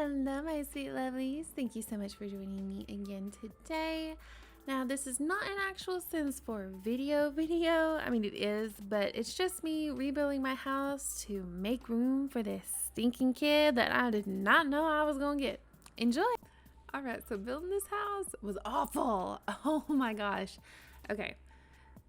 Hello, my sweet lovelies. Thank you so much for joining me again today. Now, this is not an actual Sims 4 video. I mean, it is, but it's just me rebuilding my house to make room for this stinking kid that I did not know I was gonna get. Enjoy. All right, so building this house was awful. Oh my gosh. Okay.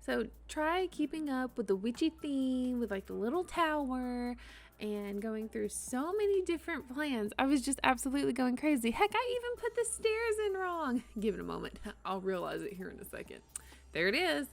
So try keeping up with the witchy theme with like the little tower and going through so many different plans. I was just absolutely going crazy. Heck, I even put the stairs in wrong. Give it a moment. I'll realize it here in a second. There it is.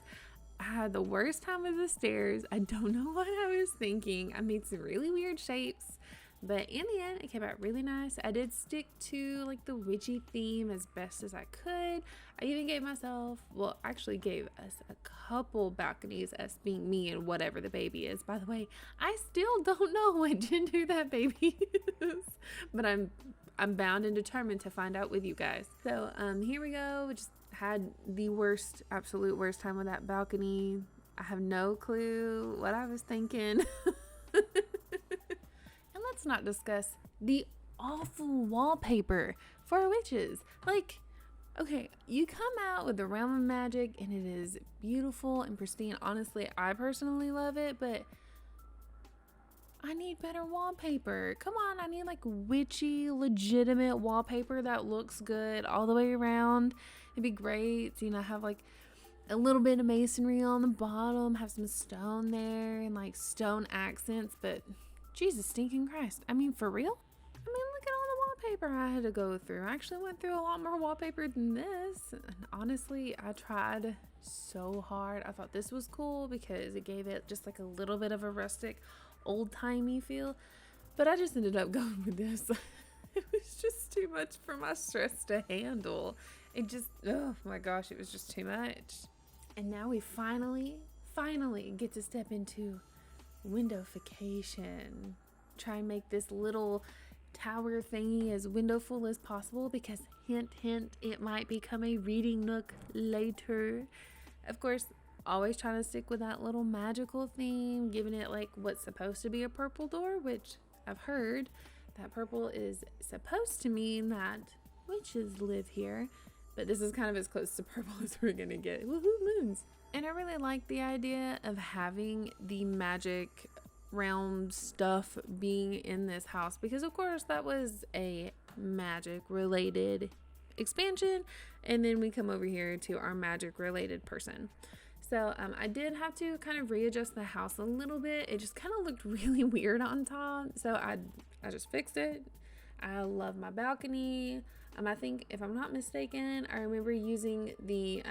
I had the worst time with the stairs. I don't know what I was thinking. I made some really weird shapes, but in the end, it came out really nice. I did stick to like the witchy theme as best as I could. I even gave myself, well, actually gave us a couple balconies, us being me and whatever the baby is. By the way, I still don't know what gender that baby is, but I'm bound and determined to find out with you guys. So here we go. We just had the worst, absolute worst time with that balcony. I have no clue what I was thinking. And let's not discuss the awful wallpaper for witches. Like, okay, you come out with the Realm of Magic and it is beautiful and pristine. Honestly, I personally love it, but I need better wallpaper. Come on, I need like witchy, legitimate wallpaper that looks good all the way around. It'd be great to, have like a little bit of masonry on the bottom, have some stone there and like stone accents, but Jesus stinking Christ. I mean, for real? I mean, look at all the wallpaper I had to go through. I actually went through a lot more wallpaper than this. And honestly, I tried so hard. I thought this was cool because it gave it just like a little bit of a rustic, old-timey feel. But I just ended up going with this. It was just too much for my stress to handle. It just, oh my gosh, it was just too much. And now we finally get to step into windowfication. Try and make this little tower thingy as windowful as possible because hint, it might become a reading nook later. Of course, always trying to stick with that little magical theme, giving it like what's supposed to be a purple door, which I've heard that purple is supposed to mean that witches live here, but this is kind of as close to purple as we're gonna get. Woohoo, moons. And I really like the idea of having the magic realm stuff being in this house because of course that was a magic related expansion, and then we come over here to our magic related person. So I did have to kind of readjust the house a little bit. It just kind of looked really weird on top, so I just fixed it. I love my balcony. I think if I'm not mistaken, I remember using the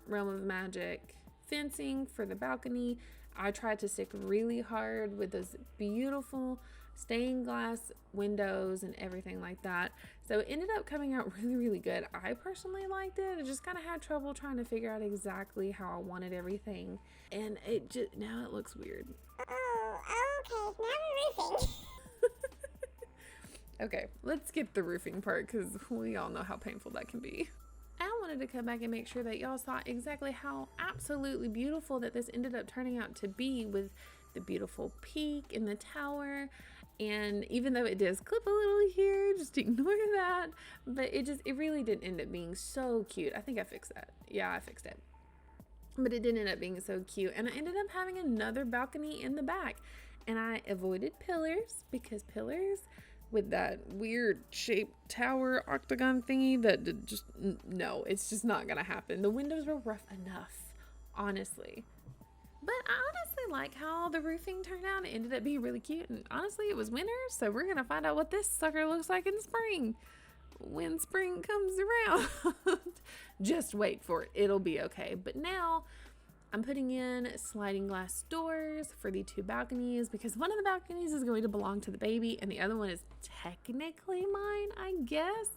Realm of Magic fencing for the balcony. I tried to stick really hard with those beautiful stained glass windows and everything like that. So it ended up coming out really good. I personally liked it. I just kind of had trouble trying to figure out exactly how I wanted everything. And now it looks weird. Oh, okay. Now we're roofing. Okay, let's skip the roofing part because we all know how painful that can be. I wanted to come back and make sure that y'all saw exactly how absolutely beautiful that this ended up turning out to be with the beautiful peak in the tower. And even though it does clip a little here, just ignore that. But it really did end up being so cute. I think I fixed that. Yeah, I fixed it. But it did end up being so cute. And I ended up having another balcony in the back. And I avoided pillars because pillars with that weird shaped tower octagon thingy that just, no, it's just not gonna happen. The windows were rough enough, honestly. But I honestly like how the roofing turned out. It ended up being really cute, and honestly it was winter, so we're gonna find out what this sucker looks like in spring when spring comes around. Just wait for it, it'll be okay. But now I'm putting in sliding glass doors for the two balconies because one of the balconies is going to belong to the baby and the other one is technically mine, I guess.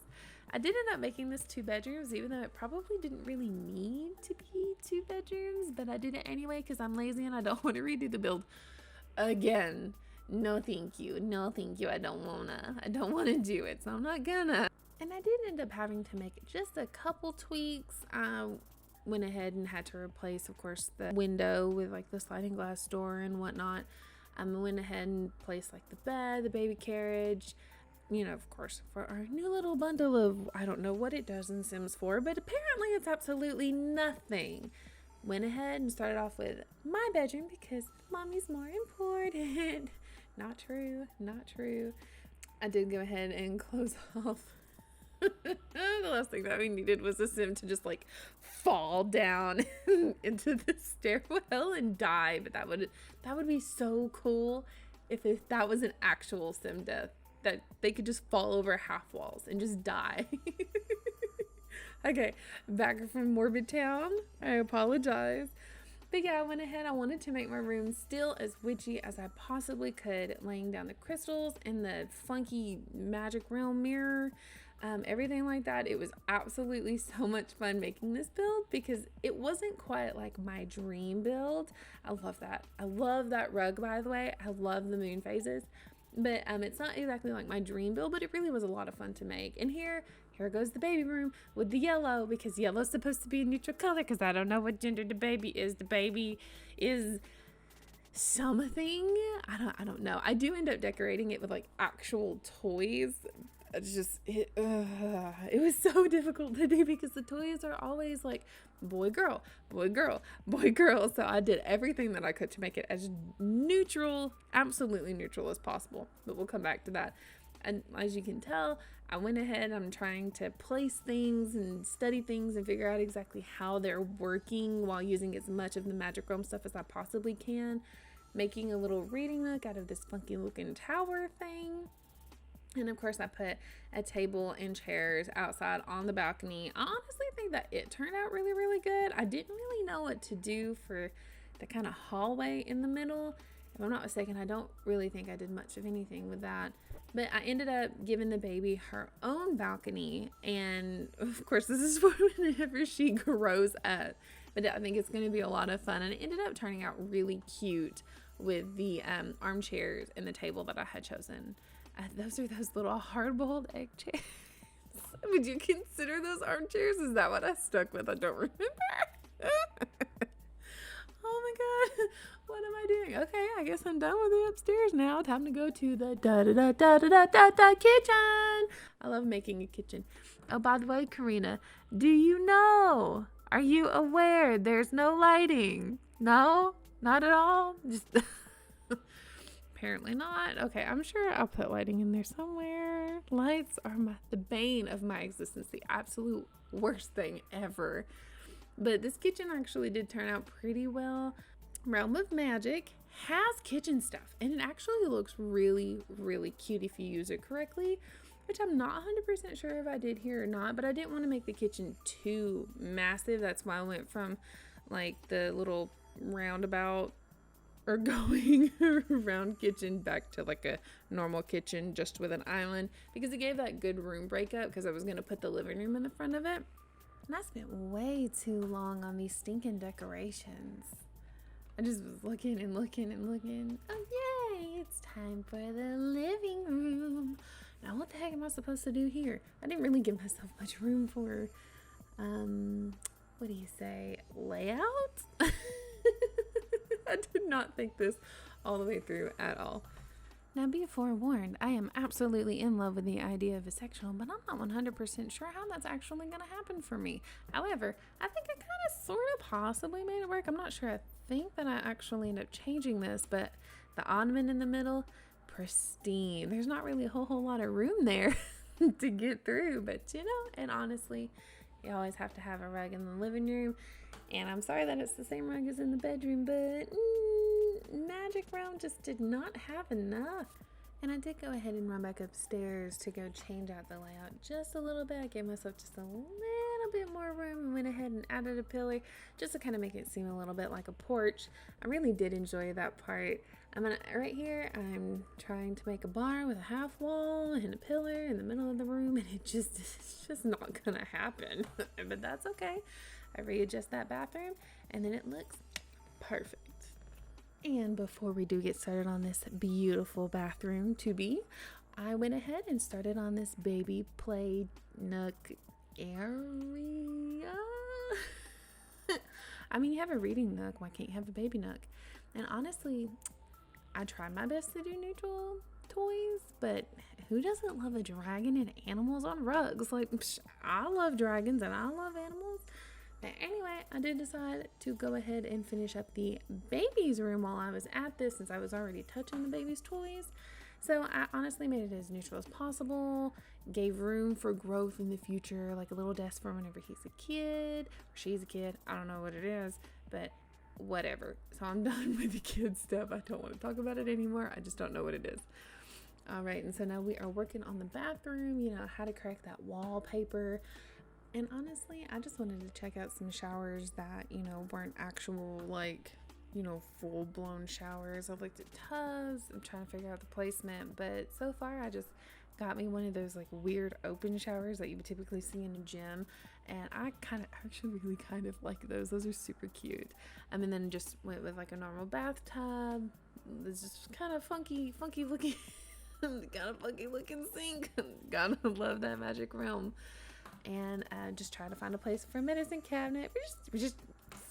I did end up making this 2 bedrooms even though it probably didn't really need to be 2 bedrooms, but I did it anyway because I'm lazy and I don't want to redo the build again. No thank you, I don't wanna do it, so I'm not gonna. And I did end up having to make just a couple tweaks. Went ahead and had to replace, of course, the window with like the sliding glass door and whatnot. I went ahead and placed like the bed, the baby carriage, you know, of course, for our new little bundle of, I don't know what it does in Sims 4, but apparently it's absolutely nothing. Went ahead and started off with my bedroom because mommy's more important. Not true, not true. I did go ahead and close off. The last thing that we needed was a sim to just like fall down into the stairwell and die, but that would be so cool if that was an actual sim death, that they could just fall over half walls and just die. Okay, back from Morbid Town. I apologize. But yeah, I went ahead. I wanted to make my room still as witchy as I possibly could, laying down the crystals and the funky magic realm mirror, everything like that. It was absolutely so much fun making this build because it wasn't quite like my dream build. I love that. I love that rug, by the way. I love the moon phases. But it's not exactly like my dream build, but it really was a lot of fun to make. And here goes the baby room with the yellow, because yellow's supposed to be a neutral color, because I don't know what gender the baby is. The baby is something. I don't know. I do end up decorating it with like actual toys. It's just it was so difficult to do because the toys are always like boy girl, boy girl, boy girl. So I did everything that I could to make it as neutral, absolutely neutral as possible. But we'll come back to that. And as you can tell, I went ahead, I'm trying to place things and study things and figure out exactly how they're working while using as much of the magic realm stuff as I possibly can, making a little reading nook out of this funky looking tower thing. And of course I put a table and chairs outside on the balcony. I honestly think that it turned out really, really good. I didn't really know what to do for the kind of hallway in the middle. If I'm not mistaken, I don't really think I did much of anything with that. But I ended up giving the baby her own balcony. And of course, this is for whenever she grows up. But I think it's going to be a lot of fun. And it ended up turning out really cute with the armchairs and the table that I had chosen. Those are those little hard-boiled egg chairs. Would you consider those armchairs? Is that what I stuck with? I don't remember. Oh my god, what am I doing? Okay, I guess I'm done with the upstairs now. Time to go to the kitchen. I love making a kitchen. Oh, by the way, Karina, do you know? Are you aware there's no lighting? No? Not at all? Just apparently not. Okay, I'm sure I'll put lighting in there somewhere. Lights are the bane of my existence, the absolute worst thing ever. But this kitchen actually did turn out pretty well. Realm of Magic has kitchen stuff, and it actually looks really, really cute if you use it correctly, which I'm not 100% sure if I did here or not, but I didn't want to make the kitchen too massive. That's why I went from like the little roundabout or going around kitchen back to like a normal kitchen just with an island, because it gave that good room breakup, because I was going to put the living room in the front of it. And I spent way too long on these stinking decorations. I just was looking and looking and looking. Oh yay, it's time for the living room. Now what the heck am I supposed to do here? I didn't really give myself much room for, what do you say, layout? I did not think this all the way through at all. Now be forewarned, I am absolutely in love with the idea of a sectional, but I'm not 100% sure how that's actually going to happen for me. However, I think I kind of sort of possibly made it work. I'm not sure. I think that I actually ended up changing this, but the ottoman in the middle, pristine. There's not really a whole lot of room there to get through, but you know, and honestly, you always have to have a rug in the living room. And I'm sorry that it's the same rug as in the bedroom, but Magic Realm just did not have enough. And I did go ahead and run back upstairs to go change out the layout just a little bit. I gave myself just a little bit more room and went ahead and added a pillar just to kind of make it seem a little bit like a porch. I really did enjoy that part. Right here, I'm trying to make a bar with a half wall and a pillar in the middle of the room, and it's just not gonna happen. But that's okay. I readjust that bathroom and then it looks perfect. And before we do get started on this beautiful bathroom to be, I went ahead and started on this baby play nook area. I mean, you have a reading nook, why can't you have a baby nook? And honestly, I tried my best to do neutral toys, but who doesn't love a dragon and animals on rugs? Like, I love dragons and I love animals. But anyway, I did decide to go ahead and finish up the baby's room while I was at this, since I was already touching the baby's toys. So I honestly made it as neutral as possible, gave room for growth in the future, like a little desk for whenever he's a kid, or she's a kid, I don't know what it is, but whatever. So I'm done with the kid stuff. I don't want to talk about it anymore. I just don't know what it is. All right, and so now we are working on the bathroom, you know, how to crack that wallpaper. And honestly, I just wanted to check out some showers that, you know, weren't actual, like, you know, full-blown showers. I looked at tubs. I'm trying to figure out the placement, but so far I just got me one of those like weird open showers that you would typically see in a gym, and I actually really kind of like those. Those are super cute. And then just went with like a normal bathtub. It's just kind of funky looking kind of funky looking sink. Gotta love that magic realm. And just try to find a place for a medicine cabinet. We're just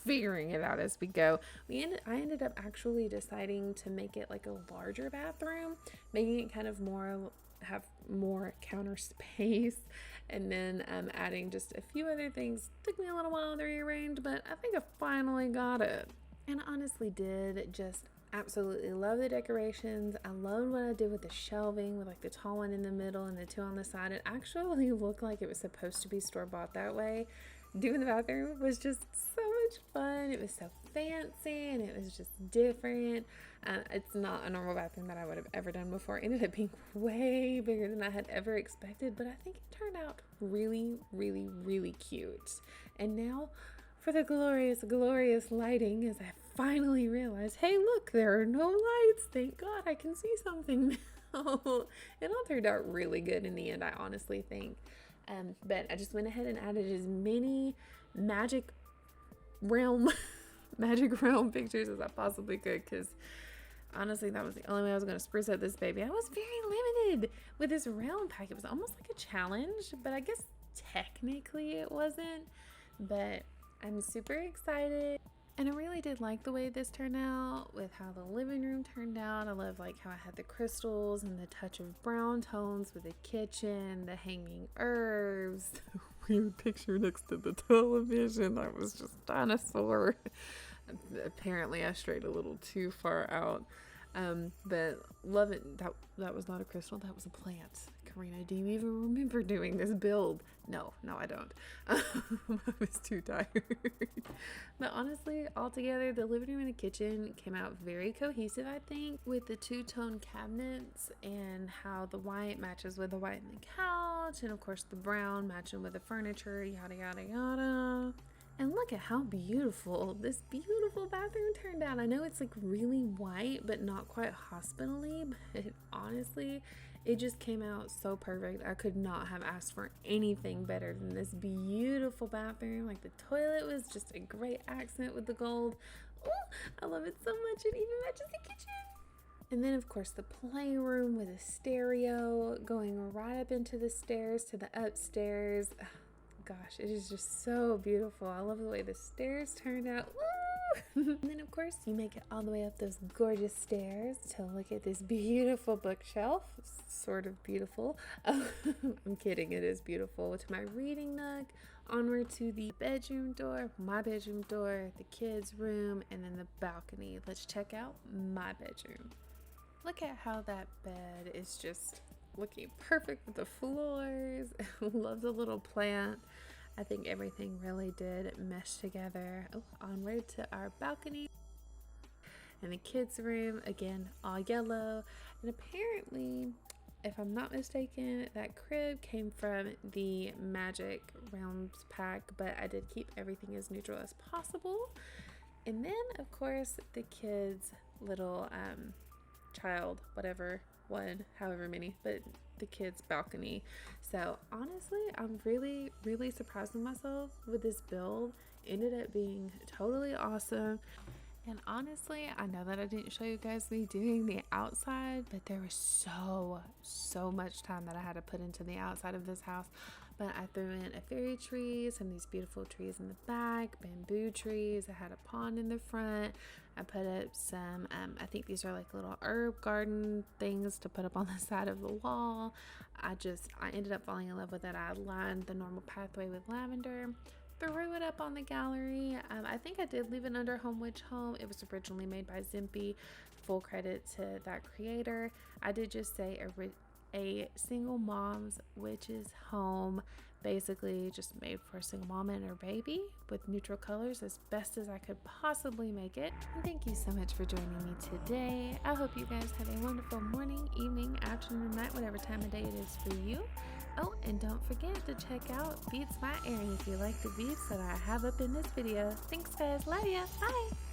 figuring it out as we go. I ended up actually deciding to make it like a larger bathroom, making it kind of have more counter space, and then adding just a few other things. Took me a little while to rearrange, but I think I finally got it. And I honestly did just absolutely love the decorations. I loved what I did with the shelving, with like the tall one in the middle and the two on the side. It actually looked like it was supposed to be store-bought that way. Doing the bathroom was just so much fun. It was so fancy and it was just different. It's not a normal bathroom that I would have ever done before. It ended up being way bigger than I had ever expected, but I think it turned out really, really, really cute. And now for the glorious, glorious lighting, as I finally realized, hey, look, there are no lights. Thank God I can see something now. It all turned out really good in the end, I honestly think. But I just went ahead and added as many magic realm pictures as I possibly could, because honestly that was the only way I was going to spruce up this baby. I was very limited with this realm pack. It was almost like a challenge, but I guess technically it wasn't. But I'm super excited. And I really did like the way this turned out, with how the living room turned out. I love like how I had the crystals and the touch of brown tones with the kitchen, the hanging herbs, the weird picture next to the television. I was just dinosaur. Apparently I strayed a little too far out. But love it. That was not a crystal, that was a plant. Karina, do you even remember doing this build? No, I don't. I was too tired. But honestly, altogether, the living room and the kitchen came out very cohesive, I think, with the two-tone cabinets and how the white matches with the white in the couch, and of course the brown matching with the furniture, yada, yada, yada. And look at how beautiful this beautiful bathroom turned out. I know it's like really white, but not quite hospital-y, but honestly, it just came out so perfect. I could not have asked for anything better than this beautiful bathroom. Like, the toilet was just a great accent with the gold. Ooh, I love it so much. It even matches the kitchen. And then of course the playroom with a stereo going right up into the stairs to the upstairs. Gosh, it is just so beautiful. I love the way the stairs turned out. Woo! And then of course you make it all the way up those gorgeous stairs to look at this beautiful bookshelf. Sort of beautiful. I'm kidding, it is beautiful. To my reading nook, onward to the bedroom door, my bedroom door, the kids' room, and then the balcony. Let's check out my bedroom. Look at how that bed is just looking perfect with the floors. Love the little plant. I think everything really did mesh together. Oh, onward to our balcony and the kids' room, again all yellow. And apparently, if I'm not mistaken, that crib came from the Magic Realms pack, but I did keep everything as neutral as possible. And then of course the kids' little child, whatever, one, however many, but the kids' balcony. So honestly, I'm really, really surprised with myself with this build. Ended up being totally awesome. And honestly, I know that I didn't show you guys me doing the outside, but there was so much time that I had to put into the outside of this house. but I threw in a fairy tree, some of these beautiful trees in the back, bamboo trees. I had a pond in the front. I put up some, I think these are like little herb garden things to put up on the side of the wall. I ended up falling in love with it. I lined the normal pathway with lavender, threw it up on the gallery. I think I did leave it under Home Witch Home. It was originally made by Zimpy. Full credit to that creator. I did just say a single mom's witch's home, basically just made for a single mom and her baby with neutral colors as best as I could possibly make it. And thank you so much for joining me today. I hope you guys have a wonderful morning, evening, afternoon, night, whatever time of day it is for you. Oh, and don't forget to check out Beats My Earring if you like the beats that I have up in this video. Thanks guys, love ya, bye.